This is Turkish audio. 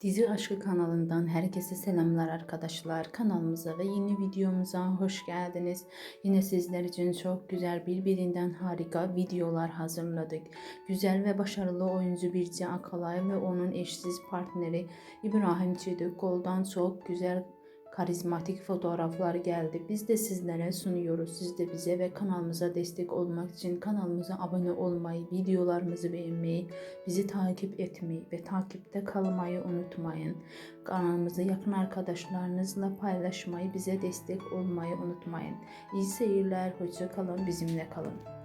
Dizi Aşkı kanalından herkese selamlar arkadaşlar. Kanalımıza ve yeni videomuza hoş geldiniz. Yine sizler için çok güzel birbirinden harika videolar hazırladık. Güzel ve başarılı oyuncu Birce Akalay ve onun eşsiz partneri İbrahim Çelikkol'dan çok güzel karizmatik fotoğraflar geldi. Biz de sizlere sunuyoruz. Siz de bize ve kanalımıza destek olmak için kanalımıza abone olmayı, videolarımızı beğenmeyi, bizi takip etmeyi ve takipte kalmayı unutmayın. Kanalımızı yakın arkadaşlarınızla paylaşmayı, bize destek olmayı unutmayın. İyi seyirler, hoşça kalın, bizimle kalın.